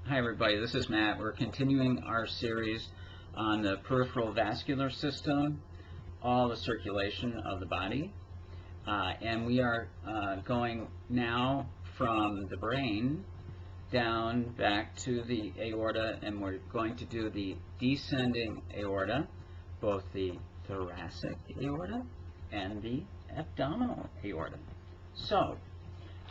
Hi everybody, this is Matt. We're continuing our series on the peripheral vascular system, all the circulation of the body. And we are going now from the brain down back to the aorta, and we're going to do the descending aorta, both the thoracic aorta and the abdominal aorta. So,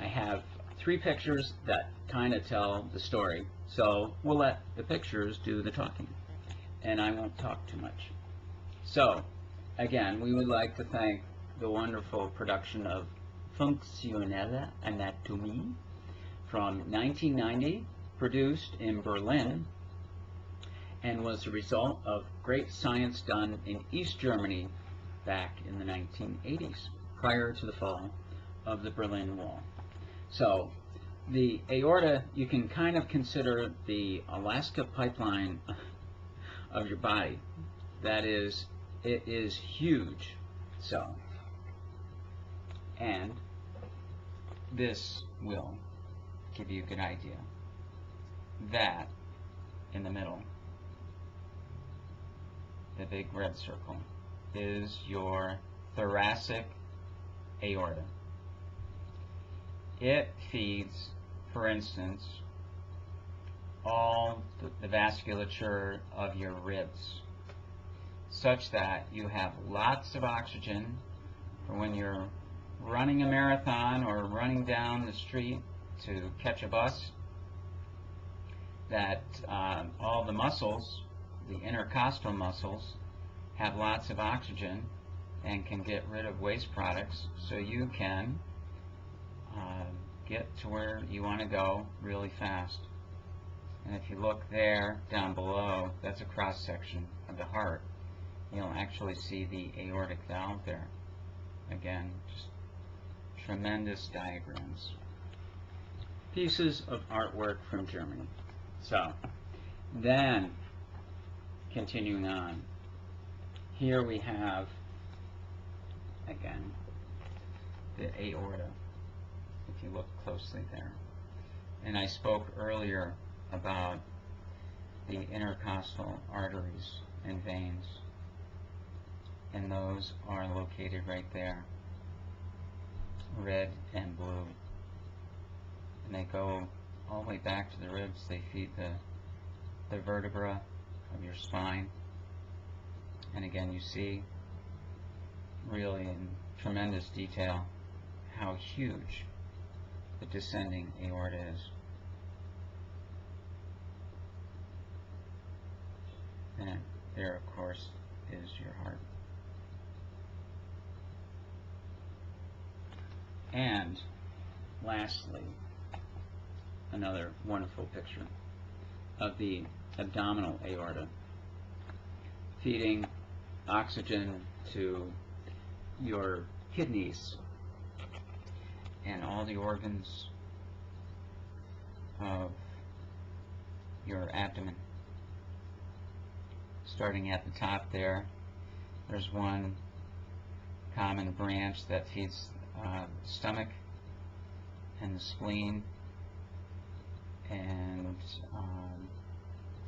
I have three pictures that kind of tell the story. So we'll let the pictures do the talking, and I won't talk too much. So, again, we would like to thank the wonderful production of Funktionelle Anatomie from 1990, produced in Berlin, and was the result of great science done in East Germany back in the 1980s, prior to the fall of the Berlin Wall. So, the aorta, you can kind of consider the Alaska pipeline of your body. That is, it is huge. So, and this will give you a good idea. That, in the middle, the big red circle, is your thoracic aorta. It feeds, for instance, all the vasculature of your ribs, such that you have lots of oxygen for when you're running a marathon or running down the street to catch a bus, that all the muscles, the intercostal muscles, have lots of oxygen and can get rid of waste products, so you can get to where you want to go really fast. And if you look there down below, that's a cross section of the heart. You'll actually see the aortic valve there. Again, just tremendous diagrams. Pieces of artwork from Germany. So, then, continuing on, here we have, again, the aorta, if you look closely there. And I spoke earlier about the intercostal arteries and veins, and those are located right there, red and blue. And they go all the way back to the ribs. They feed the vertebra of your spine. And again, you see really in tremendous detail how huge the descending aorta is. And there, of course, is your heart. And lastly, another wonderful picture of the abdominal aorta, feeding oxygen to your kidneys and all the organs of your abdomen. Starting at the top there, there's one common branch that feeds the stomach and the spleen and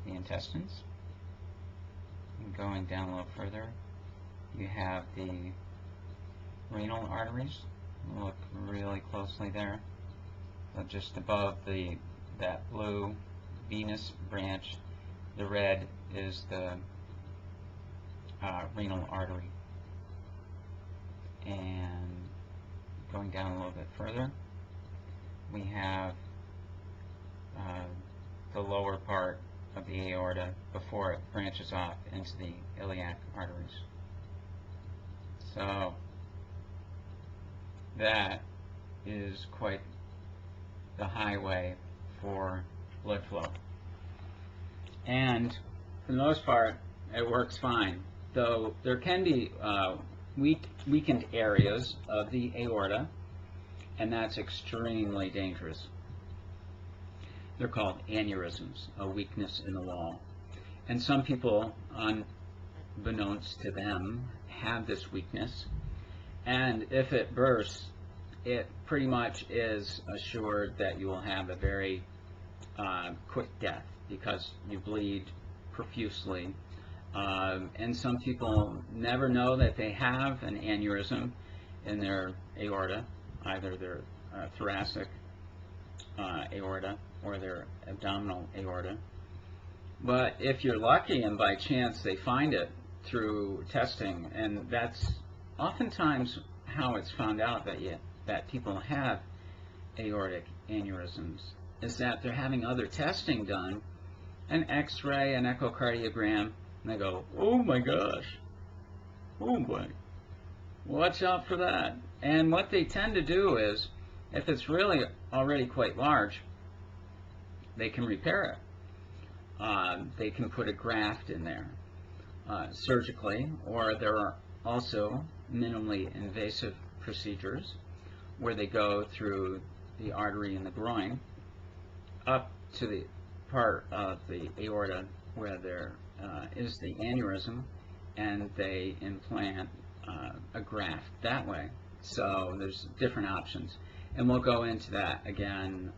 the intestines. And going down a little further, you have the renal arteries. Look really closely there. So just above that blue venous branch, the red is the renal artery. And going down a little bit further, we have the lower part of the aorta before it branches off into the iliac arteries. So that is quite the highway for blood flow. And for the most part, it works fine, though there can be weakened areas of the aorta, and that's extremely dangerous. They're called aneurysms, a weakness in the wall. And some people, unbeknownst to them, have this weakness, and if it bursts, it pretty much is assured that you will have a very quick death because you bleed profusely. And some people never know that they have an aneurysm in their aorta, either their thoracic aorta or their abdominal aorta. But if you're lucky and by chance they find it through testing, and that's oftentimes how it's found out that people have aortic aneurysms, is that they're having other testing done, an x-ray, an echocardiogram, and they go, oh my gosh, oh boy, watch out for that. And what they tend to do is, if it's really already quite large, they can repair it. They can put a graft in there surgically, or there are also minimally invasive procedures where they go through the artery in the groin up to the part of the aorta where there is the aneurysm, and they implant a graft that way. So there's different options, and we'll go into that again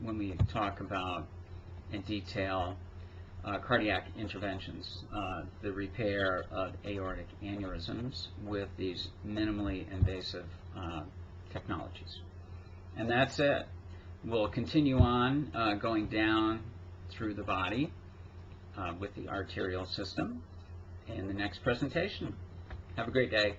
when we talk about in detail cardiac interventions, the repair of aortic aneurysms with these minimally invasive technologies. And that's it. We'll continue on going down through the body with the arterial system in the next presentation. Have a great day.